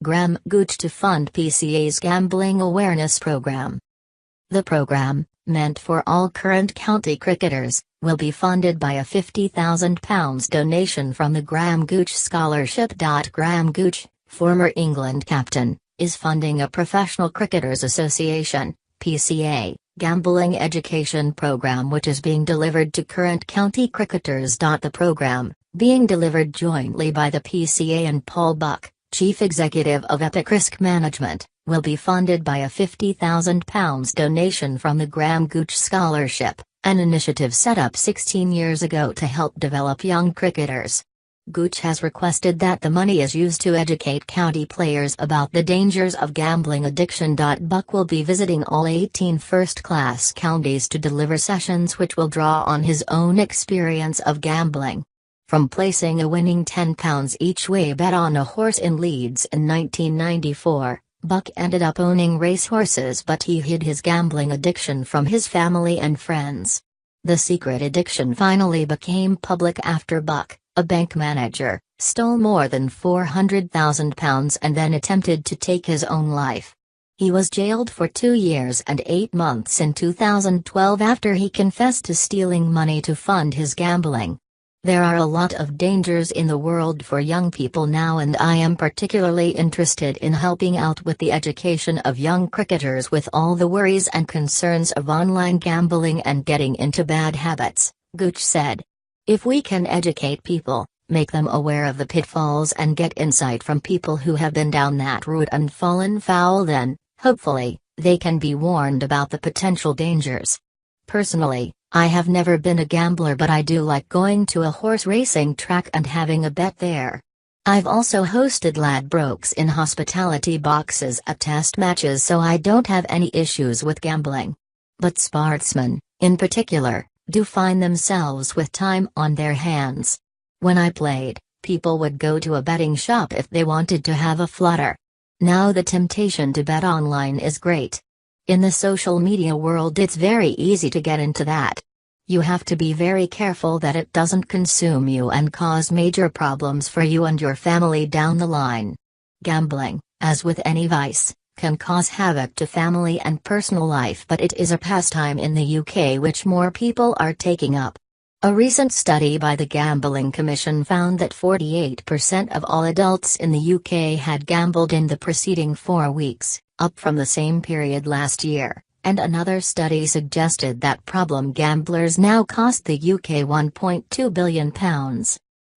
Gooch to fund PCA's gambling awareness program. The program, meant for all current county cricketers, will be funded by a £50,000 donation from the Gooch Scholarship. Gooch, former England captain, is funding a Professional Cricketers Association (PCA) gambling education program which is being delivered to current county cricketers. The program, being delivered jointly by the PCA and Paul Buck, Chief Executive of Epic Risk Management, will be funded by a £50,000 donation from the Gooch Scholarship, an initiative set up 16 years ago to help develop young cricketers. Gooch has requested that the money is used to educate county players about the dangers of gambling addiction. Buck will be visiting all 18 first-class counties to deliver sessions which will draw on his own experience of gambling. From placing a winning £10 each way bet on a horse in Leeds in 1994, Buck ended up owning racehorses, but he hid his gambling addiction from his family and friends. The secret addiction finally became public after Buck, a bank manager, stole more than £400,000 and then attempted to take his own life. He was jailed for 2 years and 8 months in 2012 after he confessed to stealing money to fund his gambling. There are a lot of dangers in the world for young people now, and I am particularly interested in helping out with the education of young cricketers with all the worries and concerns of online gambling and getting into bad habits, Gooch said. If we can educate people, make them aware of the pitfalls and get insight from people who have been down that route and fallen foul, then, hopefully, they can be warned about the potential dangers. Personally, I have never been a gambler, but I do like going to a horse racing track and having a bet there. I've also hosted Ladbrokes in hospitality boxes at test matches, so I don't have any issues with gambling. But sportsmen, in particular, do find themselves with time on their hands. When I played, people would go to a betting shop if they wanted to have a flutter. Now the temptation to bet online is great. In the social media world, it's very easy to get into that. You have to be very careful that it doesn't consume you and cause major problems for you and your family down the line. Gambling, as with any vice, can cause havoc to family and personal life, but it is a pastime in the UK which more people are taking up. A recent study by the Gambling Commission found that 48% of all adults in the UK had gambled in the preceding 4 weeks, up from the same period last year, and another study suggested that problem gamblers now cost the UK £1.2 billion.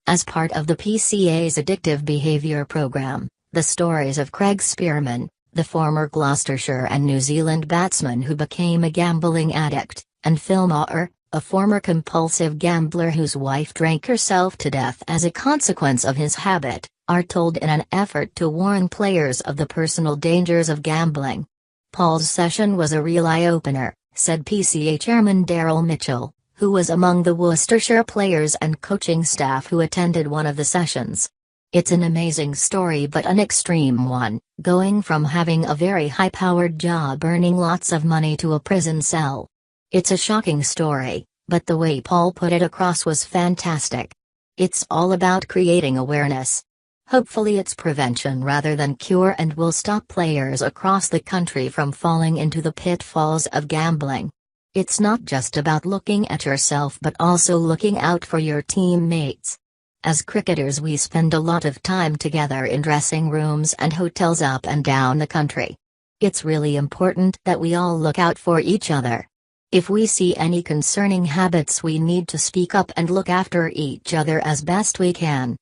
As part of the PCA's addictive behaviour programme, the stories of Craig Spearman, the former Gloucestershire and New Zealand batsman who became a gambling addict, and Phil Maher, a former compulsive gambler whose wife drank herself to death as a consequence of his habit, are told in an effort to warn players of the personal dangers of gambling. Paul's session was a real eye-opener, said PCA chairman Daryl Mitchell, who was among the Worcestershire players and coaching staff who attended one of the sessions. It's an amazing story, but an extreme one, going from having a very high-powered job earning lots of money to a prison cell. It's a shocking story, but the way Paul put it across was fantastic. It's all about creating awareness. Hopefully it's prevention rather than cure, and will stop players across the country from falling into the pitfalls of gambling. It's not just about looking at yourself but also looking out for your teammates. As cricketers, we spend a lot of time together in dressing rooms and hotels up and down the country. It's really important that we all look out for each other. If we see any concerning habits, we need to speak up and look after each other as best we can.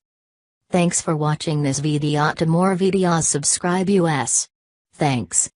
Thanks for watching this video. To more videos, subscribe us. Thanks.